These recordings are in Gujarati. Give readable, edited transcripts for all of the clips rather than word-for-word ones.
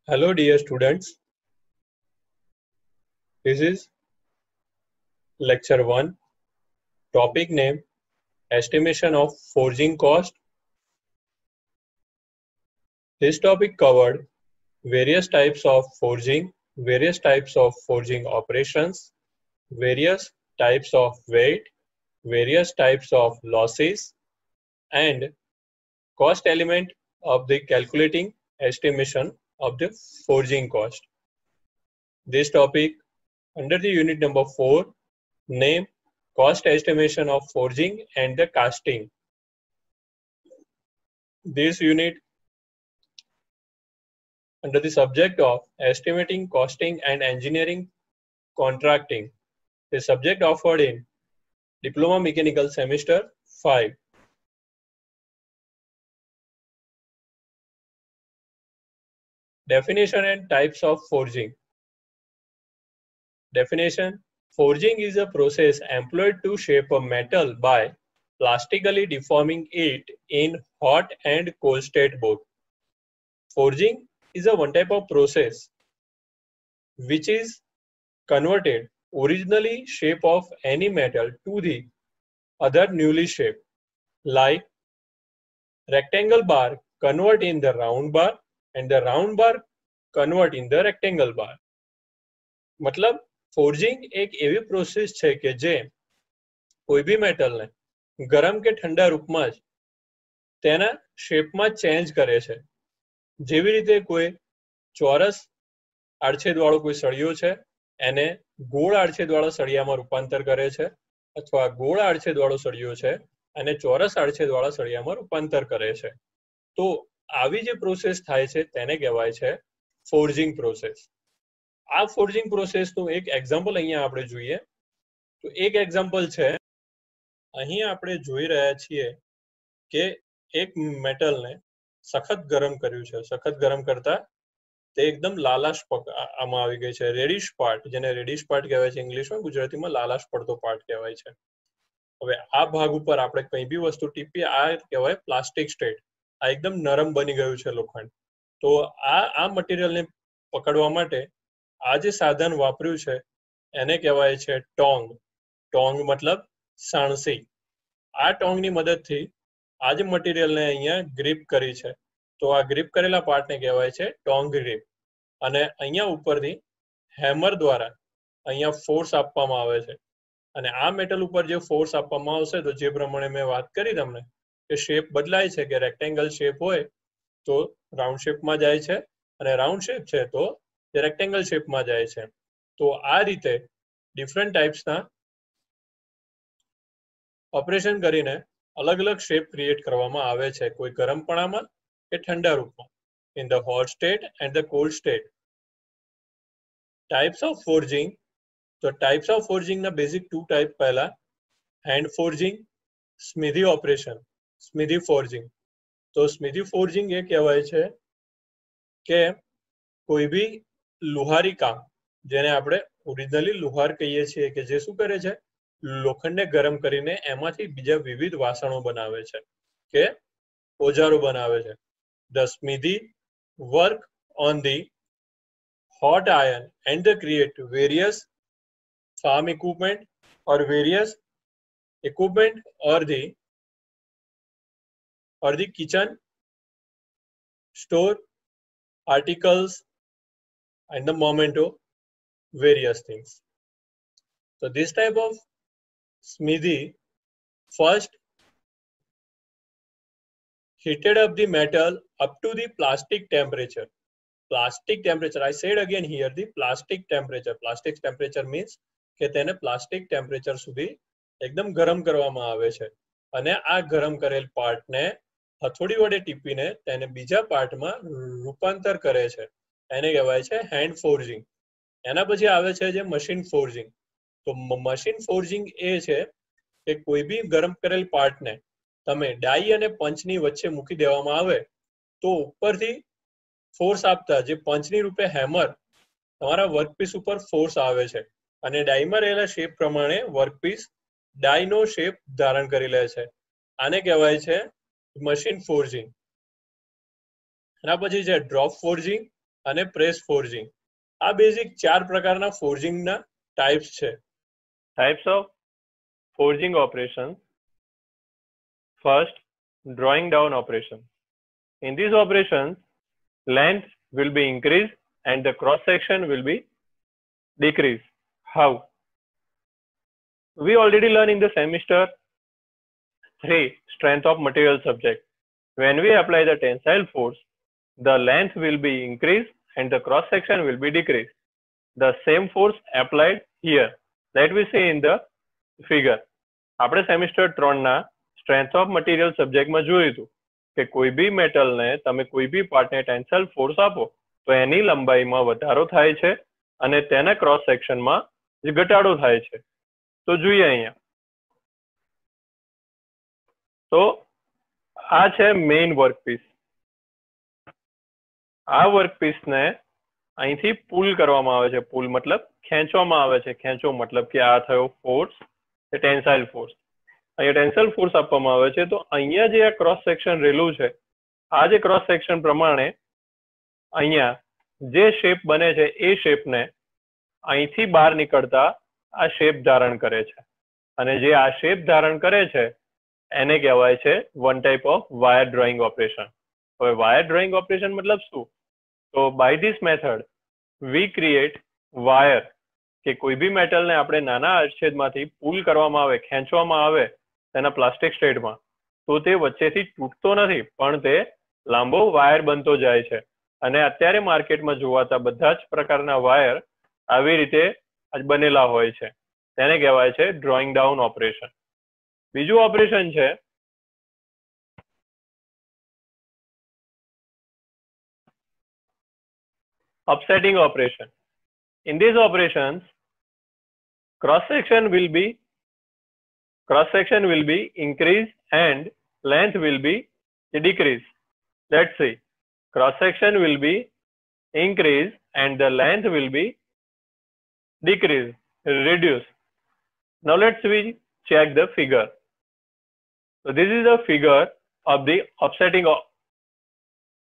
Hello dear students, this is lecture 1, topic name estimation of forging cost. This topic covered various types of forging operations, various types of weight, various types of losses and cost element of the calculating estimation of the forging cost. This topic under the unit number 4, name cost estimation of forging and the casting. This unit under the subject of estimating, costing and engineering contracting. The subject offered in Diploma Mechanical Semester 5. Definition and types of forging. Definition: forging is a process employed to shape a metal by plastically deforming it in hot and cold state both. Forging is a one type of process which is converted originally shape of any metal to the other newly shaped, like rectangle bar convert in the round bar and the round bar convert in the rectangle bar. मतलब फोर्जिंग एक एवी प्रोसेस છે કે જે કોઈ બી મેટલને ગરમ કે ઠંડા રૂપમાં જ તેના શેપમાં ચેન્જ કરે છે. જેવી રીતે કોઈ ચોરસ આડછેદવાળો કોઈ સળિયો છે એને ગોળ આડછેદવાળા સળિયામાં રૂપાંતર કરે છે, અથવા ગોળ આડછેદવાળો સળિયો છે અને ચોરસ આડછેદવાળા સળિયામાં રૂપાંતર કરે છે. તો આવી જે પ્રોસેસ થાય છે તેને કહેવાય છે ફોર્જિંગ પ્રોસેસ. આ ફોર્જિંગ પ્રોસેસનું એક એક્ઝામ્પલ અહીંયા આપણે જોઈએ તો એક એક્ઝામ્પલ છે, અહીં આપણે જોઈ રહ્યા છીએ કે એક મેટલને સખત ગરમ કર્યું છે. સખત ગરમ કરતા તે એકદમ લાલાશ આમાં આવી ગઈ છે, રેડિશ પાર્ટ, જેને રેડિશ પાર્ટ કહેવાય છે ઇંગ્લિશમાં, ગુજરાતીમાં લાલાશ પડતો પાર્ટ કહેવાય છે. હવે આ ભાગ ઉપર આપણે કંઈ બી વસ્તુ ટીપીએ આ કહેવાય પ્લાસ્ટિક સ્ટેટ. આ એકદમ નરમ બની ગયું છે લોખંડ. તો આ મટીરિયલને પકડવા માટે આ જે સાધન વાપર્યું છે એને કહેવાય છે ટોંગ. ટોંગ મતલબ સાણસી. આ ટોંગની મદદથી આ જે મટીરિયલને અહીંયા ગ્રીપ કરી છે તો આ ગ્રીપ કરેલા પાર્ટને કહેવાય છે ટોંગ ગ્રીપ. અને અહીંયા ઉપરથી હેમર દ્વારા અહીંયા ફોર્સ આપવામાં આવે છે અને આ મેટલ ઉપર જે ફોર્સ આપવામાં આવશે તો જે પ્રમાણે મેં વાત કરી તમને કે શેપ બદલાય છે, કે રેક્ટેંગલ શેપ હોય તો રાઉન્ડ શેપમાં જાય છે અને રાઉન્ડ શેપ છે તો રેક્ટેંગલ શેપમાં જાય છે. તો આ રીતે ડિફરન્ટ ટાઈપ્સના ઓપરેશન કરીને અલગ અલગ શેપ ક્રિએટ કરવામાં આવે છે, કોઈ ગરમપણામાં કે ઠંડા રૂપમાં, in the hot state and the cold state. Types of forging. તો ટાઈપ્સ ઓફ ફોર્જિંગના બેઝિક 2 ટાઈપ. પહેલા હેન્ડ ફોર્જિંગ, સ્મિધી ઓપરેશન, સ્મિધી ફોર્જિંગ. તો સ્મિધી ફોર્જિંગ એ કહેવાય છે કે કોઈ બી લુહારી કામ, જેને આપણે ઓરિજિનલી લુહાર કહીએ છીએ, કે જે શું કરે છે લોખંડને ગરમ કરીને એમાંથી બીજા વિવિધ વાસણો બનાવે છે કે ઓજારો બનાવે છે. The smithy work on the hot iron and they create various farm equipment or various equipment or the kitchen store articles and the memento, various things. So this type of smithy first heated up the metal up to the plastic temperature. Plastic temperature, I said again here, the plastic temperature. Plastic temperature means કે તેને પ્લાસ્ટિક ટેમ્પરેચર સુધી એકદમ ગરમ કરવામાં આવે છે અને આ ગરમ કરેલ પાર્ટને હથોડી વડે ટીપીને તેને બીજા પાર્ટમાં રૂપાંતર કરે છે, એને કહેવાય છે હેન્ડ ફોર્જિંગ. એના પછી આવે છે જે મશીન ફોર્જિંગ. તો મશીન ફોર્જિંગ એ છે કે કોઈ બી ગરમ કરેલ પાર્ટને તમે ડાઈ અને પંચની વચ્ચે મૂકી દેવામાં આવે તો ઉપરથી ફોર્સ આપતા જે પંચની રૂપે હેમર તમારા વર્કપીસ ઉપર ફોર્સ આવે છે અને ડાઈમાં રહેલા શેપ પ્રમાણે વર્કપીસ ડાઈનો શેપ ધારણ કરી લે છે. આને કહેવાય છે મશીન ફોર્જિંગ. એના પછી છે ડ્રોપ ફોર્જિંગ અને પ્રેસ ફોર્જિંગ. આ બેઝિક 4 પ્રકારના ફોર્જિંગના ટાઈપ્સ છે. Types of forging operations. First, drawing down operation. In these operations, length will be increased and the cross section will be decreased. How? We already learned in the semester 3 strength of material subject. When we apply the tensile force, the length will be increased and the cross section will be decreased. The same force applied here. That we see in the figure. આપણે સેમિસ્ટર 3 ના સ્ટ્રેન્થ ઓફ મટીરિયલ સબ્જેક્ટમાં જોયું હતું કે કોઈ બી મેટલને તમે કોઈ બી પાર્ટને ટેન્સાઇલ ફોર્સ આપો તો એની લંબાઈમાં વધારો થાય છે અને તેના ક્રોસ સેક્શનમાં ઘટાડો થાય છે. તો જોઈએ અહીંયા. તો આ છે મેઇન વર્કપીસ. આ વર્કપીસને અહીંથી પુલ કરવામાં આવે છે. પુલ મતલબ ખેંચવામાં આવે છે. ખેંચો મતલબ કે આ થયો ફોર્સ, એ ટેન્સાઇલ ફોર્સ. અહીંયા ટેન્સાઇલ ફોર્સ આપવામાં આવે છે. તો અહીંયા જે આ ક્રોસ સેક્શન રહેલું છે, આ જે ક્રોસ સેક્શન પ્રમાણે અહીંયા જે શેપ બને છે એ શેપને અહીંથી બહાર નીકળતા આ શેપ ધારણ કરે છે. અને જે આ શેપ ધારણ કરે છે એને કહેવાય છે one type of wire drawing operation. હવે વાયર ડ્રોઈંગ ઓપરેશન મતલબ શું? તો by this method we create wire કે કોઈ બી મેટલને આપણે નાના અચ્છેદમાંથી પુલ કરવામાં આવે, ખેંચવામાં આવે તેના પ્લાસ્ટિક સ્ટેટમાં, તો તે વચ્ચેથી તૂટતો નથી પણ તે લાંબો વાયર બનતો જાય છે. અને અત્યારે માર્કેટમાં જોવાતા બધા જ પ્રકારના વાયર આવી રીતે બનેલા હોય છે. તેને કહેવાય છે ડ્રોઈંગ ડાઉન ઓપરેશન. બીજું ઓપરેશન છે upsetting operation. In these operations, cross section will be increased and length will be decreased. Let's see. Cross section will be increased and the length will be decreased, reduced. Now let's check the figure. So this is the figure of the upsetting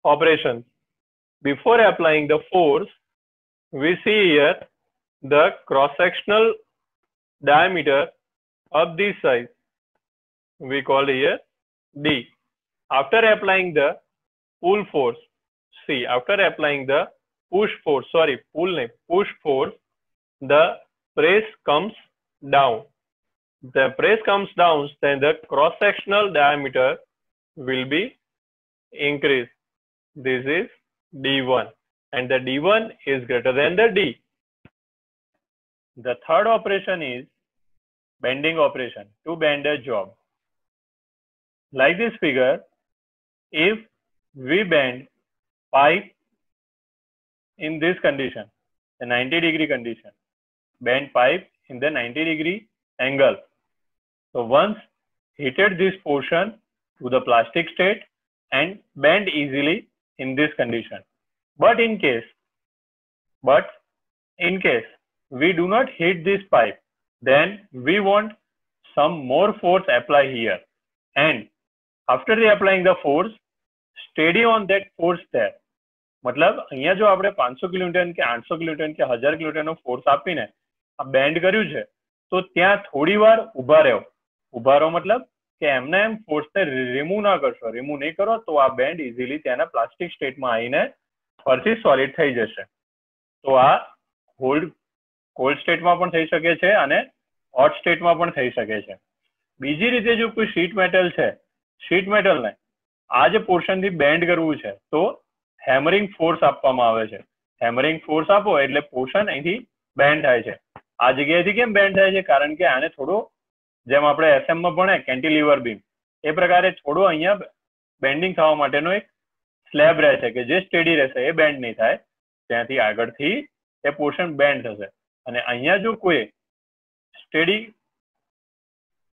operation. Before applying the force, we see here the cross-sectional diameter of this side. We call here D. After applying the pull force, see, after applying the push force, the press comes down. The press comes down, then the cross-sectional diameter will be increased. This is D1 and the D1 is greater than the D. The third operation is bending operation, to bend a job. Like this figure, if we bend pipe in this condition, the 90-degree condition, bend pipe in the 90-degree angle. So once heated this portion to the plastic state and bend easily in this condition. But in case we do not heat this pipe, then we want some more force apply here. And after applying the force, steady on that force there. मतलब અહીંયા જો આપણે 500 કિલોન્યુટન કે 800 કિલોન્યુટન કે 1000 કિલોન્યુટનનો ફોર્સ આપીને આ બેન્ડ કર્યું છે, તો ત્યાં થોડી વાર ઊભા રહો. ઊભા રહો મતલબ કે એમને એમ ફોર્સને રિમૂવ ના કરશો. રિમૂવ નહીં કરો તો આ બેન્ડ ઇઝીલી ત્યાંના પ્લાસ્ટિક સ્ટેટમાં આવીને ફરીથી સોલિડ થઈ જશે. તો આ કોલ્ડ સ્ટેટમાં પણ થઈ શકે છે અને હોટ સ્ટેટમાં પણ થઈ શકે છે. બીજી રીતે જો કોઈ શીટ મેટલ છે, શીટ મેટલને આ જે પોર્શનથી બેન્ડ કરવું છે તો હેમરિંગ ફોર્સ આપવામાં આવે છે. હેમરિંગ ફોર્સ આપો એટલે પોર્શન અહીંથી બેન્ડ થાય છે. આ જગ્યાએથી કેમ બેન્ડ થાય છે? કારણ કે આને થોડો, જેમ આપણે એસએમમાં ભણે કેન્ટિલીવર બીમ, એ પ્રકારે થોડો અહીંયા બેન્ડિંગ થવા માટેનો એક સ્લેબ રહેશે કે જે સ્ટેડી રહેશે, એ બેન્ડ નહીં થાય. ત્યાંથી આગળથી એ પોર્શન બેન્ડ થશે. અને અહીંયા જો કોઈ સ્ટેડી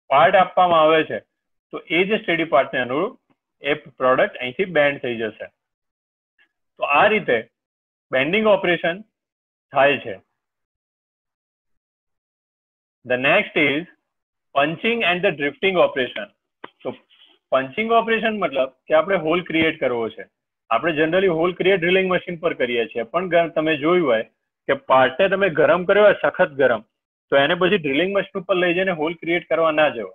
પાર્ટ આપવામાં આવે છે તો એ જે સ્ટેડી પાર્ટને અનુરૂપ એ પ્રોડક્ટ અહીંથી બેન્ડ થઈ જશે. તો આ રીતે બેન્ડિંગ ઓપરેશન થાય છે. The next is punching and the drifting operation. તો પંચિંગ ઓપરેશન મતલબ કે આપણે હોલ ક્રિએટ કરવો છે. આપણે generally hole create drilling machine પર કરીએ છીએ, પણ તમે જોયું હોય કે પાર્ટને તમે ગરમ કર્યો હોય સખત ગરમ, તો એને પછી ડ્રિલિંગ મશીન ઉપર લઈ જઈને હોલ ક્રિએટ કરવા ના જવો,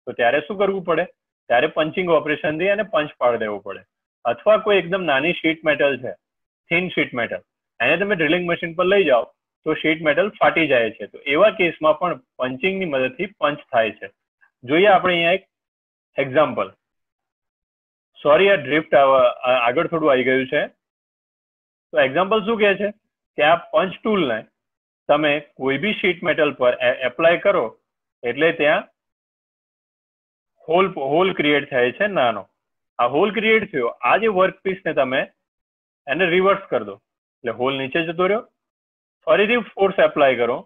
તો ત્યારે શું કરવું પડે? ત્યારે પંચિંગ ઓપરેશન થી એને પંચ પાડી દેવું પડે. અથવા કોઈ એકદમ નાની શીટ મેટલ છે, થિન શીટ મેટલ, એને તમે ડ્રિલિંગ મશીન પર લઈ જાઓ તો શીટ મેટલ ફાટી જાય છે. તો એવા કેસમાં પણ પંચિંગની મદદથી પંચ થાય છે. જોઈએ આપણે અહીંયા એક એક્ઝામ્પલ. સોરી, આ ડ્રિફ્ટ આગળ થોડું આવી ગયું છે. તો એક્ઝામ્પલ શું કહે છે કે આ પંચ ટૂલને તમે કોઈ બી શીટ મેટલ પર એપ્લાય કરો એટલે ત્યાં હોલ ક્રિએટ થાય છે નાનો. આ હોલ ક્રિએટ થયો, આ જે વર્કપીસને તમે એને રિવર્સ કરી દો એટલે હોલ નીચે જતો રહ્યો. ફરીથી ફોર્સ એપ્લાય કરો,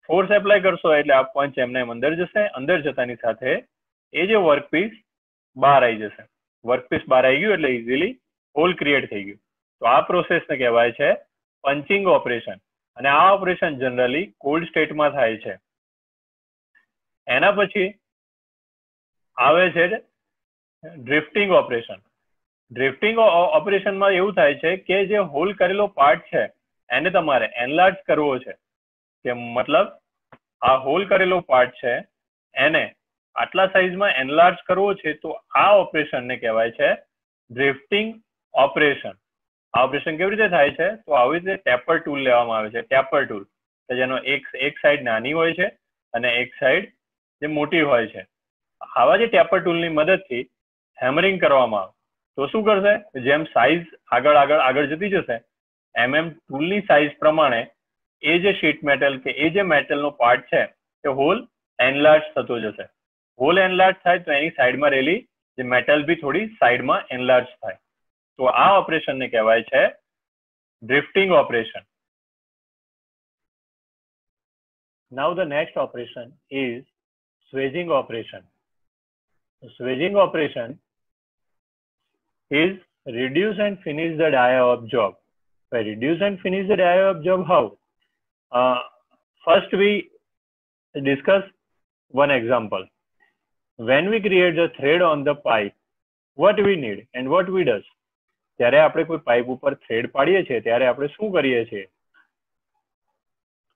ફોર્સ એપ્લાય કરશો એટલે આ પંચ એમને અંદર જશે. અંદર જતાની સાથે એ જે વર્કપીસ બહાર આવી જશે. વર્કપીસ બહાર આવી ગયું એટલે ઇઝીલી હોલ ક્રિએટ થઈ ગયું. તો આ પ્રોસેસને કહેવાય છે પંચિંગ ઓપરેશન. અને આ ઓપરેશન જનરલી કોલ્ડ સ્ટેટમાં થાય છે. એના પછી આવે છે ડ્રિફ્ટિંગ ઓપરેશન. ડ્રિફ્ટિંગ ઓપરેશનમાં એવું થાય છે કે જે હોલ કરેલો પાર્ટ છે એને તમારે એનલાર્જ કરવો છે, કે મતલબ આ હોલ કરેલો પાર્ટ છે એને આટલા સાઈઝમાં એનલાર્જ કરવો છે. તો આ ઓપરેશનને કહેવાય છે ડ્રિફ્ટિંગ ઓપરેશન. આ ઓપરેશન કેવી રીતે થાય છે? તો આવી રીતે ટેપર ટૂલ લેવામાં આવે છે. ટેપર ટૂલ કે જેનો એક સાઈડ નાની હોય છે અને એક સાઈડ જે મોટી હોય છે. આવા જે ટેપર ટૂલની મદદથી હેમરિંગ કરવામાં આવે તો શું કરશે? જેમ સાઈઝ આગળ જતી જશે એમ ટૂલની સાઈઝ પ્રમાણે એ જે શીટ મેટલ કે એ જે મેટલનો પાર્ટ છે એ હોલ એનલાર્જ થતો જશે. હોલ એનલાર્જ થાય તો એની સાઈડમાં રહેલી જે મેટલ બી થોડી સાઈડમાં એનલાર્જ થાય. તો આ ઓપરેશનને કહેવાય છે ડ્રિફ્ટિંગ operation. Now the next operation is swedging operation. Swedging operation is reduce and finish the dia of job. By reduce and finish the dia of job, how? First we discuss one example. When we create the thread on the pipe, what we need and what we does? ત્યારે આપણે કોઈ પાઇપ ઉપર થ્રેડ પાડીએ છીએ ત્યારે આપણે શું કરીએ છીએ?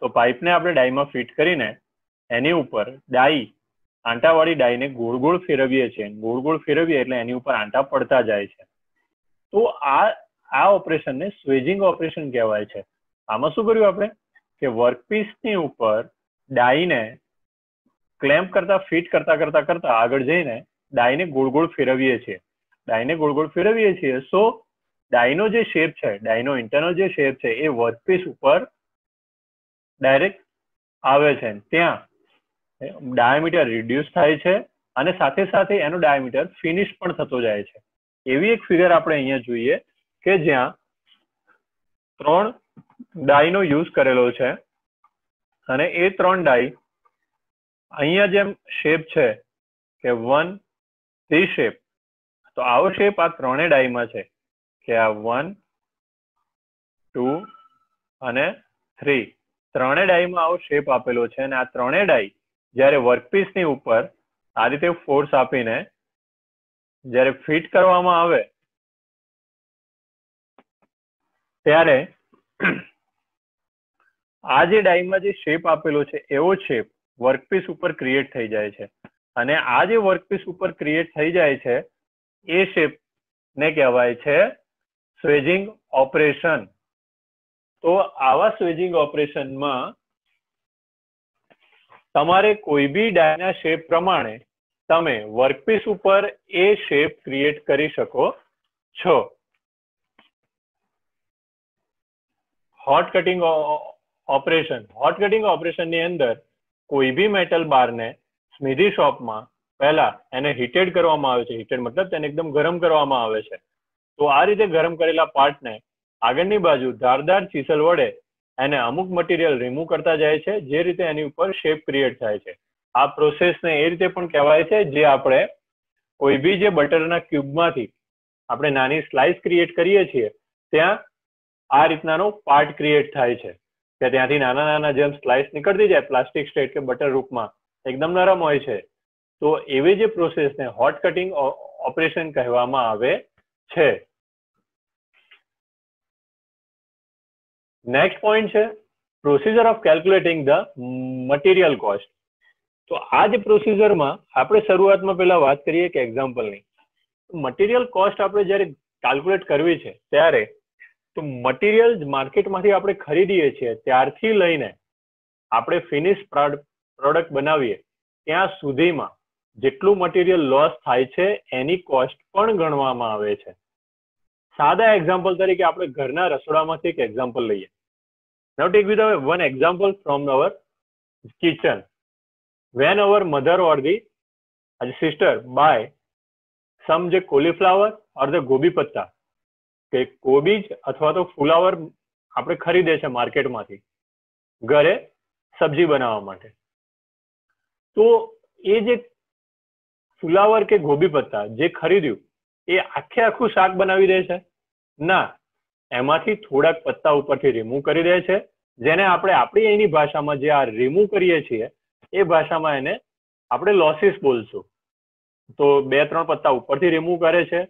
તો પાઇપને આપણે ડાઈમાં ફિટ કરીને એની ઉપર ડાઈ, આંટાવાળી ડાઈને ગોળ ગોળ ફેરવીએ છીએ. ગોળ ગોળ ફેરવીએ એટલે એની ઉપર આંટા પડતા જાય છે. તો આ ઓપરેશનને સ્વેજિંગ ઓપરેશન કહેવાય છે. આમાં શું કર્યું આપણે કે વર્કપીસની ઉપર ડાઈને ક્લેમ્પ કરતા ફિટ કરતા આગળ જઈને ડાઈને ગોળ ગોળ ફેરવીએ છીએ. ડાઈને ગોળ ગોળ ફેરવીએ છીએ. સો ડાઈનો જે શેપ છે, ડાઈનો ઇન્ટરનલ જે શેપ છે એ વર્કપીસ ઉપર ડાયરેક્ટ આવે છે. ત્યાં ડાયામીટર રિડ્યુસ થાય છે અને સાથે સાથે એનો ડાયામીટર ફિનિશ પણ થતો જાય છે. એવી એક ફિગર આપણે અહીંયા જોઈએ કે જ્યાં 3 ડાઈનો યુઝ કરેલો છે અને એ 3 ડાઈ અહીંયા જેમ શેપ છે કે 1 3 શેપ, તો આવો શેપ આ 3 ડાઈમાં છે કે આ 1 2 અને 3 3 ડાઈમાં આવો શેપ આપેલો છે. અને આ 3 ડાઈ જ્યારે વર્કપીસની ઉપર આ રીતે ફોર્સ આપીને જ્યારે ફિટ કરવામાં આવે ત્યારે આ જે ડાઈમાં જે શેપ આપેલો છે એવો શેપ વર્કપીસ ઉપર ક્રિએટ થઈ જાય છે. અને આ જે વર્કપીસ ઉપર ક્રિએટ થઈ જાય છે એ શેપ ને કહેવાય છે સ્વેજિંગ ઓપરેશન. તો આવા સ્વેજિંગ ઓપરેશનમાં તમારે કોઈ બી ડાયના શેપ પ્રમાણે તમે વર્કપીસ ઉપર એ શેપ ક્રિએટ કરી શકો છો. Hot cutting operation. Hot cutting ઓપરેશનની અંદર કોઈ બી મેટલ બારને સ્મિધી શોપમાં પહેલા એને હીટેડ કરવામાં આવે છે. હીટેડ મતલબ તેને એકદમ ગરમ કરવામાં આવે છે. તો આ રીતે ગરમ કરેલા પાર્ટને આગળની બાજુ ધારદાર ચીસલ વડે એને અમુક મટીરિયલ રિમૂવ કરતા જાય છે, જે રીતે એની ઉપર શેપ ક્રિએટ થાય છે. આ પ્રોસેસને એ રીતે પણ કહેવાય છે જે આપણે કોઈ બી જે બટરના ક્યુબમાંથી આપણે નાની સ્લાઇસ ક્રિએટ કરીએ છીએ ત્યાં આ રીતનાનો પાર્ટ ક્રિએટ થાય છે કે ત્યાંથી નાના નાના જેમ સ્લાઇસ નીકળતી જાય પ્લાસ્ટિક સ્ટેટ કે બટર રૂપમાં એકદમ નરમ હોય છે. તો એવી જે પ્રોસેસને હોટ કટિંગ ઓપરેશન કહેવામાં આવે છે. નેક્સ્ટ પોઈન્ટ છે procedure of calculating the material cost. તો આ જે પ્રોસીજરમાં આપણે શરૂઆતમાં પહેલા વાત કરીએ કે એક્ઝામ્પલની. મટીરિયલ કોસ્ટ આપણે જ્યારે કેલ્ક્યુલેટ કરવી છે ત્યારે તો મટીરિયલ માર્કેટમાંથી આપણે ખરીદીએ છીએ ત્યારથી લઈને આપણે ફિનિશ પ્રોડક્ટ બનાવીએ ત્યાં સુધીમાં જેટલું મટીરિયલ લોસ થાય છે એની કોસ્ટ પણ ગણવામાં આવે છે. સાદા એક્ઝામ્પલ તરીકે આપણે ઘરના રસોડામાંથી એક એક્ઝામ્પલ લઈએ. Now take with one example from our kitchen. When our mother or the sister buy some જે cauliflower or the gobi પત્તા કે કોબીજ અથવા તો ફુલાવર આપણે ખરીદે છે માર્કેટમાંથી ઘરે સબ્જી બનાવવા માટે, તો એ જે ફુલાવર કે ગોબી પત્તા જે ખરીદ્યું એ આખું શાક બનાવી દે છે? ના, એમાંથી થોડાક પત્તા ઉપરથી રિમૂવ કરી દે છે, જેને આપણે આપણી એની ભાષામાં જે આ રિમૂવ કરીએ છીએ એ ભાષામાં એને આપણે લોસીસ બોલશું. તો 2-3 પત્તા ઉપરથી રિમૂવ કરે છે,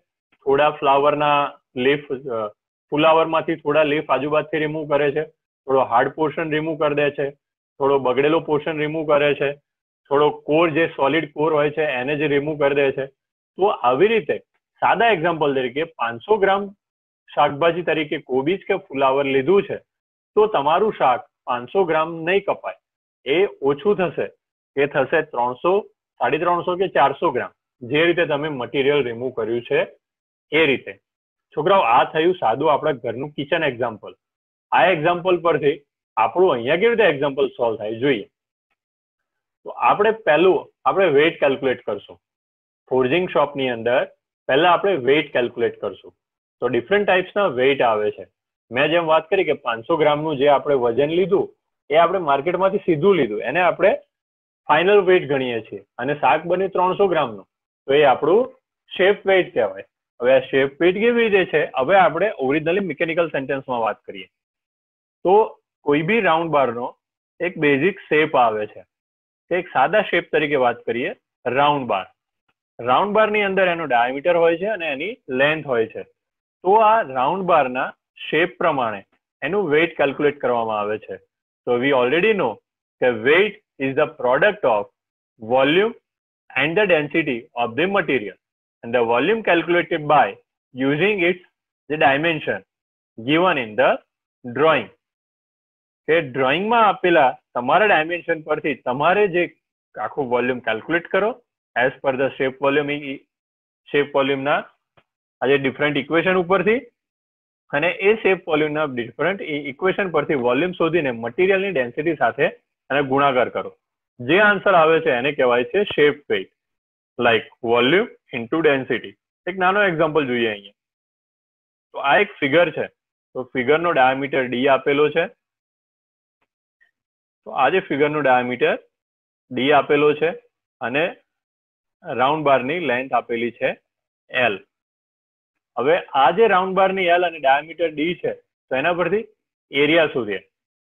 થોડા ફ્લાવરના લીફ ફુલાવરમાંથી થોડા લીફ આજુબાજુથી રિમૂવ કરે છે, થોડો હાર્ડ પોર્શન રિમૂવ કરી દે છે, થોડો બગડેલો પોર્શન રિમૂવ કરે છે, થોડો કોર જે સોલિડ કોર હોય છે એને જે રિમૂવ કરી દે છે. તો આવી રીતે સાદા એક્ઝામ્પલ તરીકે 500 ગ્રામ શાકભાજી તરીકે કોબીજ કે ફુલાવર લીધું છે તો તમારું શાક 500 ગ્રામ નહીં કપાય, એ ઓછું થશે, એ થશે 300, 350 કે 400 ગ્રામ, જે રીતે તમે મટીરિયલ રિમૂવ કર્યું છે એ રીતે. છોકરાઓ, આ થયું સાદું આપણા ઘરનું કિચન એક્ઝામ્પલ. આ એક્ઝામ્પલ પરથી આપણું અહીંયા કેવી રીતે એક્ઝામ્પલ સોલ્વ થાય જોઈએ. તો આપણે વેઇટ કેલ્ક્યુલેટ કરશું. ફોર્જિંગ શોપની અંદર પહેલા આપણે વેઇટ કેલ્ક્યુલેટ કરશું. તો ડિફરન્ટ ટાઈપ્સના વેઇટ આવે છે. મેં જેમ વાત કરી કે 500 ગ્રામનું જે આપણે વજન લીધું એ આપણે માર્કેટમાંથી સીધું લીધું, એને આપણે ફાઇનલ વેઇટ ગણીએ છીએ, અને શાક બન્યું 300 ગ્રામનું તો એ આપણું શેપ વેઇટ કહેવાય. હવે આ શેપ વેઇટ કેવી રીતે છે, હવે આપણે ઓરિજિનલી મિકેનિકલ સેન્ટેન્સમાં વાત કરીએ. તો કોઈ બી રાઉન્ડ બારનો એક બેઝિક શેપ આવે છે. એક સાદા શેપ તરીકે વાત કરીએ, રાઉન્ડ બાર. રાઉન્ડ બારની અંદર એનો ડાયામીટર હોય છે અને એની લેન્થ હોય છે. તો આ રાઉન્ડ બારના શેપ પ્રમાણે એનું વેઇટ કેલ્ક્યુલેટ કરવામાં આવે છે. તો વી ઓલરેડી નો કે weight is the product of volume and the density of the material, and the volume calculated by using its the dimension given in the drawing. કે ડ્રોઈંગમાં આપેલા તમારા ડાયમેન્શન પરથી તમારે જે આખું વોલ્યુમ કેલ્ક્યુલેટ કરો એઝ પર ધ શેપ વોલ્યુમના આજે ડિફરન્ટ ઇક્વેશન ઉપરથી, અને એ શેપ વોલ્યુમના ડિફરન્ટ ઇક્વેશન પરથી વોલ્યુમ શોધીને મટીરિયલની ડેન્સિટી સાથે એને ગુણાકાર કરો. જે આન્સર આવે છે એને કહેવાય છે shape weight, like volume into density. એક નાનો એક્ઝામ્પલ જોઈએ અહીંયા. તો આ એક ફિગર છે. તો ફિગરનો ડાયામીટર ડી આપેલો છે. તો આ જે ફિગરનો ડાયામીટર ડી આપેલો છે અને રાઉન્ડ બારની લેન્થ આપેલી છે એલ. હવે આ જે રાઉન્ડ બારની એલ અને ડાયામીટર ડી છે તો એના પરથી એરિયા શોધીએ.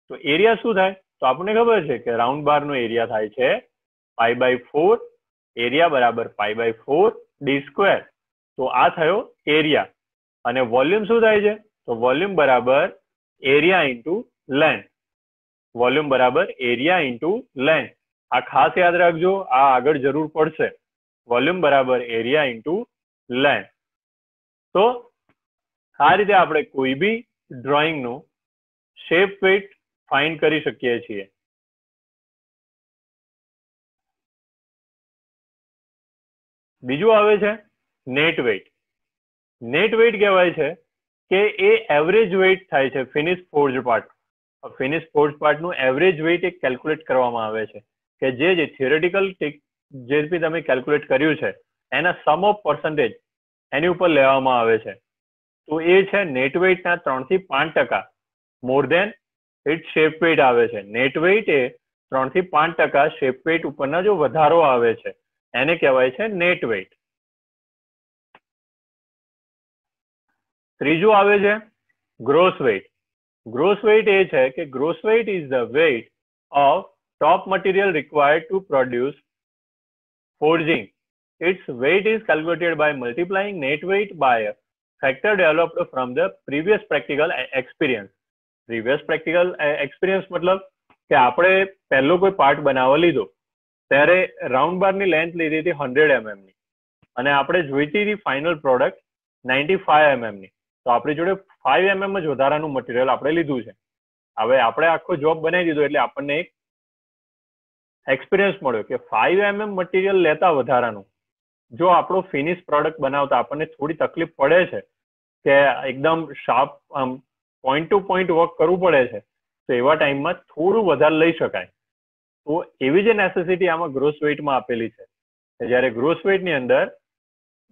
તો એરિયા શું થાય? તો આપણને ખબર છે કે રાઉન્ડ બારનો એરિયા થાય છે π/4, એરિયા બરાબર π/4 ડી સ્ક્વેર. તો આ થયો એરિયા. અને વોલ્યુમ શું થાય છે? તો વોલ્યુમ બરાબર એરિયા ઇન્ટુ લેન્થ. વોલ્યુમ બરાબર એરિયા ઇન્ટુ લેન્થ. આ ખાસ યાદ રાખજો, આ આગળ જરૂર પડશે. વોલ્યુમ બરાબર એરિયા ઇન્ટુ લેન્થ. તો આ રીતે આપણે કોઈ બી ડ્રોઈંગનું શેપ વેઇટ ફાઇન્ડ કરી શકીએ છીએ. બીજું આવે છે નેટ વેઇટ. નેટ વેઇટ કહેવાય છે કે એ એવરેજ વેઇટ થાય છે finish forge part. Finish forge પાર્ટનું એવરેજ વેઇટ એક કેલ્ક્યુલેટ કરવામાં આવે છે કે જે થિયોરેટિકલ જે બી તમે કેલ્ક્યુલેટ કર્યું છે એના સમ ઓફ પર્સન્ટેજ એની ઉપર લેવામાં આવે છે. તો એ છે નેટ વેઇટના 3 થી 5% મોર દેન ઇટ શેપ વેઇટ આવે છે. નેટ વેઇટ એ 3 થી 5% શેપ વેઇટ ઉપરના જો વધારો આવે છે એને કહેવાય છે નેટ વેઇટ. ત્રીજું આવે છે ગ્રોસ વેઇટ. ગ્રોસ વેઇટ એ છે કે gross weight is the weight of top material required to produce forging. Its weight is calculated by multiplying net weight by a factor developed from the previous practical experience. Previous practical experience મતલબ કે આપણે પહેલો કોઈ પાર્ટ બનાવવા લીધો ત્યારે રાઉન્ડ બારની લેન્થ લીધી હતી 100 mm ની અને આપણે જોઈતી હતી ફાઇનલ પ્રોડક્ટ 95 mm ની. તો આપણી જોડે 5 mm જ વધારાનું મટીરિયલ આપણે લીધું છે. હવે આપણે આખો જોબ બનાવી દીધો એટલે આપણને એક એક્સપિરિયન્સ મળ્યો કે 5 mm મટીરિયલ લેતા વધારાનું જો આપણો ફિનિશ પ્રોડક્ટ બનાવતા આપણને થોડી તકલીફ પડે છે કે એકદમ sharp point to point work કરવું પડે છે તો એવા ટાઈમમાં થોડું વધારે લઈ શકાય. તો એવી જે નેસેસિટી આમાં ગ્રોસ વેઇટમાં આપેલી છે જ્યારે ગ્રોસ વેઇટની અંદર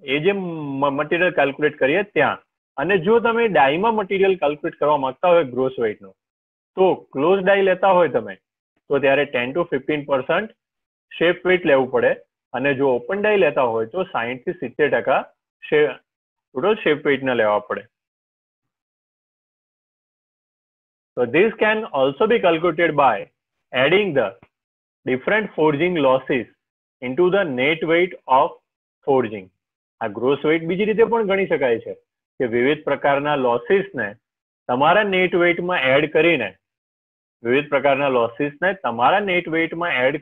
એ જે મટીરિયલ કેલ્ક્યુલેટ કરીએ ત્યાં અને જો તમે ડાઈમાં મટીરિયલ કેલ્ક્યુલેટ કરવા માંગતા હોય ગ્રોસ વેઇટનો તો ક્લોઝ ડાઈ લેતા હોય તમે તો ત્યારે 10 to 15% શેપ વેઇટ લેવું પડે અને જો ઓપન ડાઈ લેતા હોય તો 60 થી 70% ટોટલ શેપ વેઇટ ના લેવા પડે. So this can also be calculated by adding the different forging losses into the net weight of forging. આ ગ્રોસ વેઇટ બીજી રીતે પણ ગણી શકાય છે કે વિવિધ પ્રકારના લોસીસને તમારા નેટ વેઇટમાં એડ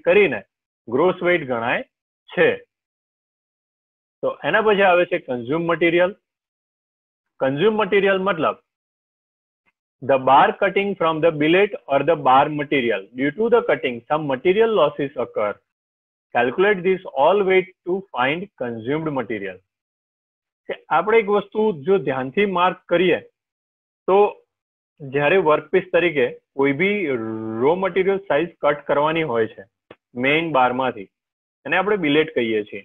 કરીને ગ્રોસ વેઇટ ગણાય છે. તો એના પછી આવે છે કન્ઝ્યુમ મટીરિયલ. કન્ઝ્યુમ મટીરિયલ મતલબ the bar cutting from the billet or the bar material. Due to the cutting, some material losses occur. Calculate this all weight to find consumed material. આપણે એક વસ્તુ જો ધ્યાનથી માર્ક કરીએ તો જ્યારે વર્કપીસ તરીકે કોઈ બી રો મટીરિયલ સાઇઝ કટ કરવાની હોય છે મેઇન બારમાંથી અને આપણે બિલેટ કહીએ છીએ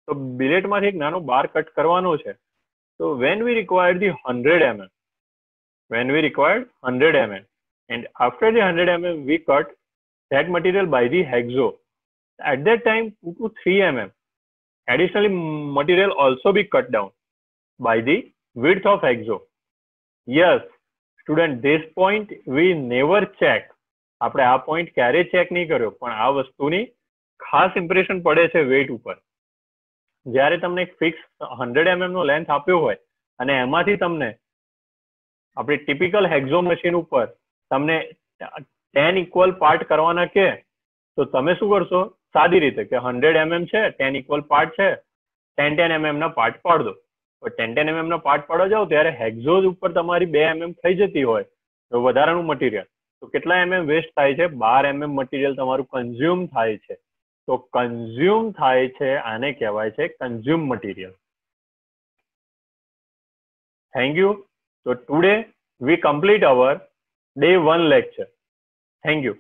તો બિલેટમાંથી એક નાનો બાર કટ કરવાનો છે તો when we required 100 mm and after the 100 mm we cut that material by the hexo. At that time 2 to 3 mm additionally material also be cut down by the width of hexo. Yes student, this point we never check. આપણે આ પોઈન્ટ ક્યારે ચેક નહીં કર્યો પણ આ વસ્તુની ખાસ ઇમ્પ્રેશન પડે છે વેઇટ ઉપર. જ્યારે તમને એક ફિક્સ 100 mm નો લેન્થ આપ્યો હોય અને એમાંથી તમને આપણી ટિપિકલ હેક્ઝો મશીન ઉપર તમને 10 ઇક્વલ પાર્ટ કરવાના કે તો તમે શું કરશો સાદી રીતે કે 100 mm છે 10 ઇક્વલ પાર્ટ છે 10 mm ના પાર્ટ પાડ દો. પણ 10 mm ના પાર્ટ પાડવા જાઓ ત્યારે હેક્ઝો ઉપર તમારી 2 mm થઈ જતી હોય તો વધારાનું મટીરિયલ તો કેટલા mm વેસ્ટ થાય છે 12 mm મટીરિયલ તમારું કન્ઝ્યુમ થાય છે. તો કન્ઝ્યુમ થાય છે આને કહેવાય છે consume material. Thank you. So today we complete our day 1 lecture. Thank you.